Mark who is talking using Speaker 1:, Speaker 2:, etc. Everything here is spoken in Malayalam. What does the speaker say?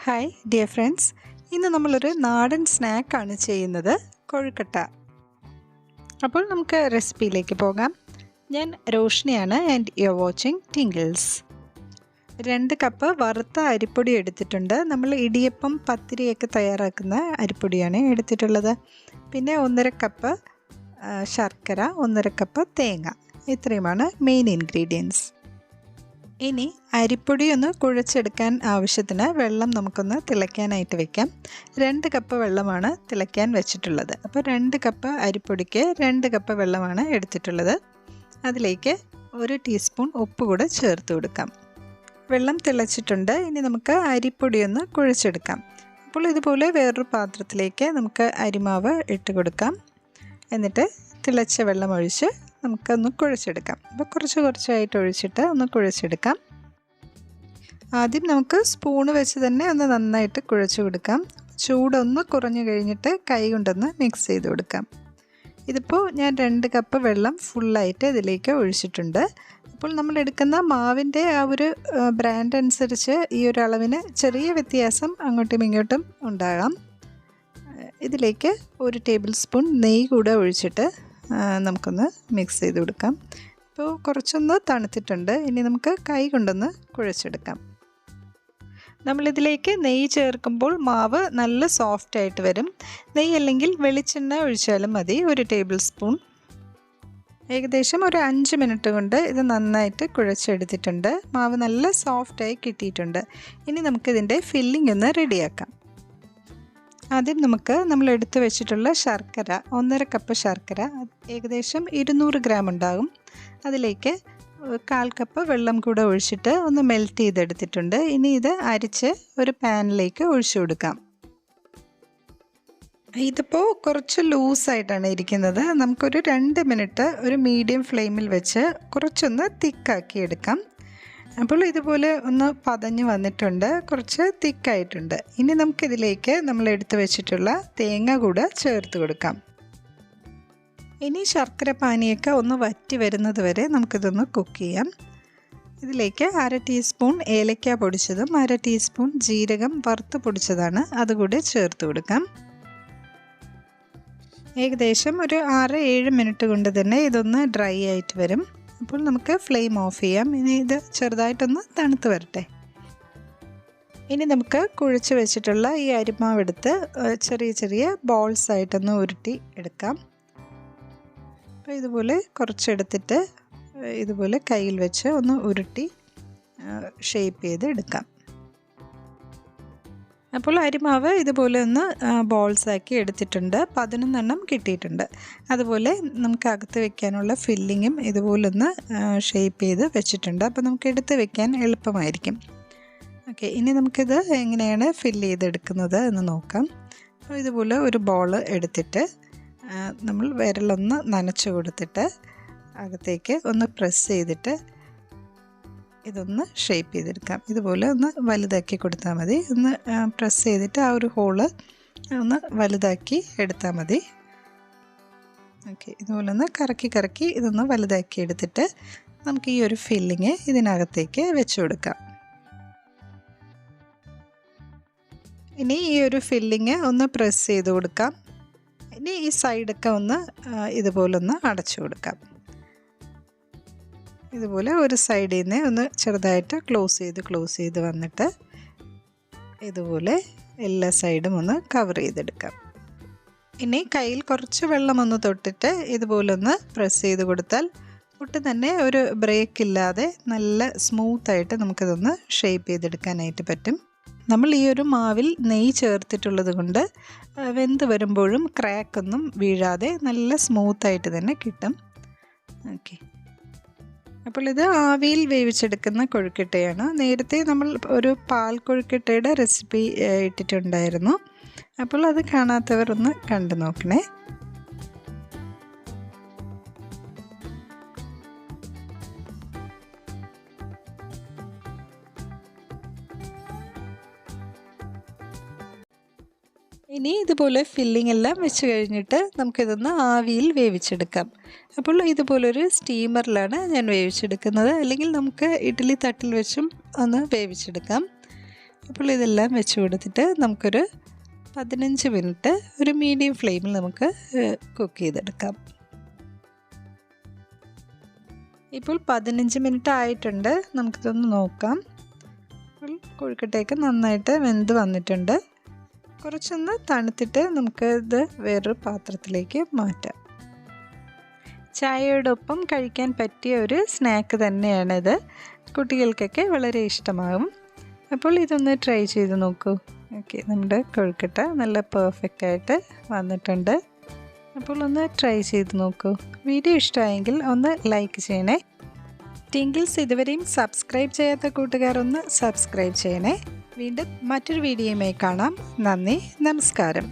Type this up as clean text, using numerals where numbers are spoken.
Speaker 1: ഹായ് ഡിയർ ഫ്രണ്ട്സ്, ഇന്ന് നമ്മളൊരു നാടൻ സ്നാക്കാണ് ചെയ്യുന്നത്, കൊഴുക്കട്ട. അപ്പോൾ നമുക്ക് റെസിപ്പിയിലേക്ക് പോകാം. ഞാൻ റോഷ്നിയാണ് and you are watching Tinkles. 2 cup വറുത്ത അരിപ്പൊടി എടുത്തിട്ടുണ്ട്. നമ്മൾ ഇടിയപ്പം പത്തിരിയൊക്കെ തയ്യാറാക്കുന്ന അരിപ്പൊടിയാണ് എടുത്തിട്ടുള്ളത്. പിന്നെ 1.5 കപ്പ് ശർക്കര, 1.5 കപ്പ് തേങ്ങ. ഇത്രയുമാണ് മെയിൻ ഇൻഗ്രീഡിയൻസ്. ഇനി അരിപ്പൊടി ഒന്ന് കുഴച്ചെടുക്കാൻ ആവശ്യത്തിന് വെള്ളം നമുക്കൊന്ന് തിളയ്ക്കാനായിട്ട് വെക്കാം. 2 കപ്പ് വെള്ളമാണ് തിളയ്ക്കാൻ വെച്ചിട്ടുള്ളത്. അപ്പോൾ 2 കപ്പ് അരിപ്പൊടിക്ക് 2 കപ്പ് വെള്ളമാണ് എടുത്തിട്ടുള്ളത്. അതിലേക്ക് 1 ടീസ്പൂൺ ഉപ്പ് കൂടെ ചേർത്ത് കൊടുക്കാം. വെള്ളം തിളച്ചിട്ടുണ്ട്. ഇനി നമുക്ക് അരിപ്പൊടി ഒന്ന് കുഴച്ചെടുക്കാം. അപ്പോൾ ഇതുപോലെ വേറൊരു പാത്രത്തിലേക്ക് നമുക്ക് അരിമാവ് ഇട്ട് കൊടുക്കാം. എന്നിട്ട് തിളച്ച വെള്ളം ഒഴിച്ച് നമുക്കൊന്ന് കുഴച്ചെടുക്കാം. അപ്പോൾ കുറച്ചായിട്ട് ഒഴിച്ചിട്ട് ഒന്ന് കുഴച്ചെടുക്കാം. ആദ്യം നമുക്ക് സ്പൂണ് വെച്ച് തന്നെ ഒന്ന് നന്നായിട്ട് കുഴച്ച് കൊടുക്കാം. ചൂടൊന്ന് കുറഞ്ഞു കഴിഞ്ഞിട്ട് കൈ കൊണ്ടൊന്ന് മിക്സ് ചെയ്ത് കൊടുക്കാം. ഇതിപ്പോൾ ഞാൻ 2 കപ്പ് വെള്ളം ഫുള്ളായിട്ട് ഇതിലേക്ക് ഒഴിച്ചിട്ടുണ്ട്. അപ്പോൾ നമ്മൾ എടുക്കുന്ന മാവിൻ്റെ ആ ഒരു ബ്രാൻഡ് അനുസരിച്ച് ഈ ഒരു അളവിന് ചെറിയ വ്യത്യാസം അങ്ങോട്ടും ഇങ്ങോട്ടും ഉണ്ടാകാം. ഇതിലേക്ക് 1 ടേബിൾ സ്പൂൺ നെയ്യ് കൂടെ ഒഴിച്ചിട്ട് നമുക്കൊന്ന് മിക്സ് ചെയ്ത് കൊടുക്കാം. ഇപ്പോൾ കുറച്ചൊന്ന് തണുത്തിട്ടുണ്ട്. ഇനി നമുക്ക് കൈ കൊണ്ടൊന്ന് കുഴച്ചെടുക്കാം. നമ്മളിതിലേക്ക് നെയ്യ് ചേർക്കുമ്പോൾ മാവ് നല്ല സോഫ്റ്റായിട്ട് വരും. നെയ്യ് അല്ലെങ്കിൽ വെളിച്ചെണ്ണ ഒഴിച്ചാലും മതി. 1 ടേബിൾ സ്പൂൺ. ഏകദേശം ഒരു 5 മിനിറ്റ് കൊണ്ട് ഇത് നന്നായിട്ട് കുഴച്ചെടുത്തിട്ടുണ്ട്. മാവ് നല്ല സോഫ്റ്റായി കിട്ടിയിട്ടുണ്ട്. ഇനി നമുക്കിതിൻ്റെ ഫില്ലിംഗ് ഒന്ന് റെഡിയാക്കാം. ആദ്യം നമ്മൾ എടുത്തു വെച്ചിട്ടുള്ള ശർക്കര, 1.5 കപ്പ് ശർക്കര, ഏകദേശം 200 ഗ്രാം ഉണ്ടാകും. അതിലേക്ക് 1/4 കപ്പ് വെള്ളം കൂടെ ഒഴിച്ചിട്ട് ഒന്ന് മെൽറ്റ് ചെയ്തെടുത്തിട്ടുണ്ട്. ഇനി ഇത് അരിച്ച് ഒരു പാനിലേക്ക് ഒഴിച്ചു കൊടുക്കാം. ഇതിപ്പോൾ കുറച്ച് ലൂസായിട്ടാണ് ഇരിക്കുന്നത്. നമുക്കൊരു 2 മിനിറ്റ് ഒരു മീഡിയം ഫ്ലെയിമിൽ വെച്ച് കുറച്ചൊന്ന് തിക്കാക്കി എടുക്കാം. അപ്പോൾ ഇതുപോലെ ഒന്ന് പതഞ്ഞ് വന്നിട്ടുണ്ട്, കുറച്ച് തിക്കായിട്ടുണ്ട്. ഇനി നമുക്കിതിലേക്ക് നമ്മൾ എടുത്തു വെച്ചിട്ടുള്ള തേങ്ങ കൂടെ ചേർത്ത് കൊടുക്കാം. ഇനി ശർക്കര പാനിയൊക്കെ ഒന്ന് വറ്റി വരുന്നത് വരെ നമുക്കിതൊന്ന് കുക്ക് ചെയ്യാം. ഇതിലേക്ക് 1/2 ടീസ്പൂൺ ഏലക്ക പൊടിച്ചതും 1/2 ടീസ്പൂൺ ജീരകം വറുത്ത് പൊടിച്ചതാണ്, അതുകൂടെ ചേർത്ത് കൊടുക്കാം. ഏകദേശം ഒരു 6-7 മിനിറ്റ് കൊണ്ട് തന്നെ ഇതൊന്ന് ഡ്രൈ ആയിട്ട് വരും. അപ്പോൾ നമുക്ക് ഫ്ലെയിം ഓഫ് ചെയ്യാം. ഇനി ഇത് ചെറുതായിട്ടൊന്ന് തണുത്ത് വരട്ടെ. ഇനി നമുക്ക് കുഴച്ച് വെച്ചിട്ടുള്ള ഈ അരിമാവെടുത്ത് ചെറിയ ബോൾസ് ആയിട്ടൊന്ന് ഉരുട്ടി എടുക്കാം. അപ്പോൾ ഇതുപോലെ കുറച്ചെടുത്തിട്ട് ഇതുപോലെ കയ്യിൽ വെച്ച് ഒന്ന് ഉരുട്ടി ഷേപ്പ് ചെയ്ത് എടുക്കാം. അപ്പോൾ അരിമാവ് ഇതുപോലെ ഒന്ന് ബോൾസാക്കി എടുത്തിട്ടുണ്ട്. 11 എണ്ണം കിട്ടിയിട്ടുണ്ട്. അതുപോലെ നമുക്ക് അകത്ത് വെക്കാനുള്ള ഫില്ലിങ്ങും ഇതുപോലൊന്ന് ഷേപ്പ് ചെയ്ത് വെച്ചിട്ടുണ്ട്. അപ്പോൾ നമുക്ക് എടുത്ത് വെക്കാൻ എളുപ്പമായിരിക്കും. ഓക്കെ, ഇനി നമുക്കിത് എങ്ങനെയാണ് ഫില്ല് ചെയ്തെടുക്കുന്നത് എന്ന് നോക്കാം. അപ്പോൾ ഇതുപോലെ ഒരു ബോൾ എടുത്തിട്ട് നമ്മൾ വിരലൊന്ന് നനച്ച് കൊടുത്തിട്ട് അകത്തേക്ക് ഒന്ന് പ്രസ് ചെയ്തിട്ട് ഇതൊന്ന് ഷേപ്പ് ചെയ്തെടുക്കാം. ഇതുപോലെ ഒന്ന് വലുതാക്കി കൊടുത്താൽ മതി. ഒന്ന് പ്രസ് ചെയ്തിട്ട് ആ ഒരു ഹോള് ഒന്ന് വലുതാക്കി എടുത്താൽ മതി. ഓക്കെ, ഇതുപോലെ ഒന്ന് കറക്കി ഇതൊന്ന് വലുതാക്കി എടുത്തിട്ട് നമുക്ക് ഈ ഒരു ഫില്ലിങ് ഇതിനകത്തേക്ക് വെച്ച് കൊടുക്കാം. ഇനി ഈ ഒരു ഫില്ലിങ് ഒന്ന് പ്രസ് ചെയ്ത് കൊടുക്കാം. ഇനി ഈ സൈഡൊക്കെ ഒന്ന് ഇതുപോലൊന്ന് അടച്ചു കൊടുക്കാം. ഇതുപോലെ ഒരു സൈഡിൽ നിന്ന് ഒന്ന് ചെറുതായിട്ട് ക്ലോസ് ചെയ്ത് വന്നിട്ട് ഇതുപോലെ എല്ലാ സൈഡും ഒന്ന് കവർ ചെയ്തെടുക്കാം. ഇനി കയ്യിൽ കുറച്ച് വെള്ളം ഒന്ന് തൊട്ടിട്ട് ഇതുപോലെ ഒന്ന് പ്രസ് ചെയ്ത് കൊടുത്താൽ ഒട്ടും തന്നെ ഒരു ബ്രേക്ക് ഇല്ലാതെ നല്ല സ്മൂത്തായിട്ട് നമുക്കിതൊന്ന് ഷേപ്പ് ചെയ്തെടുക്കാനായിട്ട് പറ്റും. നമ്മൾ ഈ ഒരു മാവിൽ നെയ്യ് ചേർത്തിട്ടുള്ളത് കൊണ്ട് വെന്ത് വരുമ്പോഴും ക്രാക്കൊന്നും വീഴാതെ നല്ല സ്മൂത്തായിട്ട് തന്നെ കിട്ടും. ഓക്കെ, അപ്പോൾ ഇത് ആവിയിൽ വേവിച്ചെടുക്കുന്ന കൊഴുക്കട്ടയാണ്. നേരത്തെ നമ്മൾ ഒരു പാൽ കൊഴുക്കട്ടയുടെ റെസിപ്പി ഇട്ടിട്ടുണ്ടായിരുന്നു. അപ്പോൾ അത് കാണാത്തവർ ഒന്ന് കണ്ടു നോക്കണേ. ഇനി ഇതുപോലെ ഫില്ലിംഗ് എല്ലാം വെച്ച് കഴിഞ്ഞിട്ട് നമുക്കിതൊന്ന് ആവിയിൽ വേവിച്ചെടുക്കാം. അപ്പോൾ ഇതുപോലൊരു സ്റ്റീമറിലാണ് ഞാൻ വേവിച്ചെടുക്കുന്നത്. അല്ലെങ്കിൽ നമുക്ക് ഇഡ്ഡലി തട്ടിൽ വെച്ചും ഒന്ന് വേവിച്ചെടുക്കാം. അപ്പോൾ ഇതെല്ലാം വെച്ച് കൊടുത്തിട്ട് നമുക്കൊരു 15 മിനിറ്റ് ഒരു മീഡിയം ഫ്ലെയിമിൽ നമുക്ക് കുക്ക് ചെയ്തെടുക്കാം. ഇപ്പോൾ 15 മിനിറ്റ് ആയിട്ടുണ്ട്. നമുക്കിതൊന്ന് നോക്കാം. അപ്പോൾ കൊഴുക്കട്ടയൊക്കെ നന്നായിട്ട് വെന്ത് വന്നിട്ടുണ്ട്. കുറച്ചൊന്ന് തണുത്തിട്ട് നമുക്ക് ഇത് വേറൊരു പാത്രത്തിലേക്ക് മാറ്റാം. ചായയോടൊപ്പം കഴിക്കാൻ പറ്റിയ ഒരു സ്നാക്ക് തന്നെയാണിത്. കുട്ടികൾക്കൊക്കെ വളരെ ഇഷ്ടമാകും. അപ്പോൾ ഇതൊന്ന് ട്രൈ ചെയ്ത് നോക്കൂ. ഓക്കെ, നമ്മുടെ കൊഴുക്കട്ട നല്ല പെർഫെക്റ്റായിട്ട് വന്നിട്ടുണ്ട്. അപ്പോൾ ഒന്ന് ട്രൈ ചെയ്ത് നോക്കൂ. വീഡിയോ ഇഷ്ടമായെങ്കിൽ ഒന്ന് ലൈക്ക് ചെയ്യണേ. ടിങ്കിൾസ് ഇതുവരെയും സബ്സ്ക്രൈബ് ചെയ്യാത്ത കൂട്ടുകാർ ഒന്ന് സബ്സ്ക്രൈബ് ചെയ്യണേ. വീണ്ടും മറ്റൊരു വീഡിയോയുമായി കാണാം. നന്ദി, നമസ്കാരം.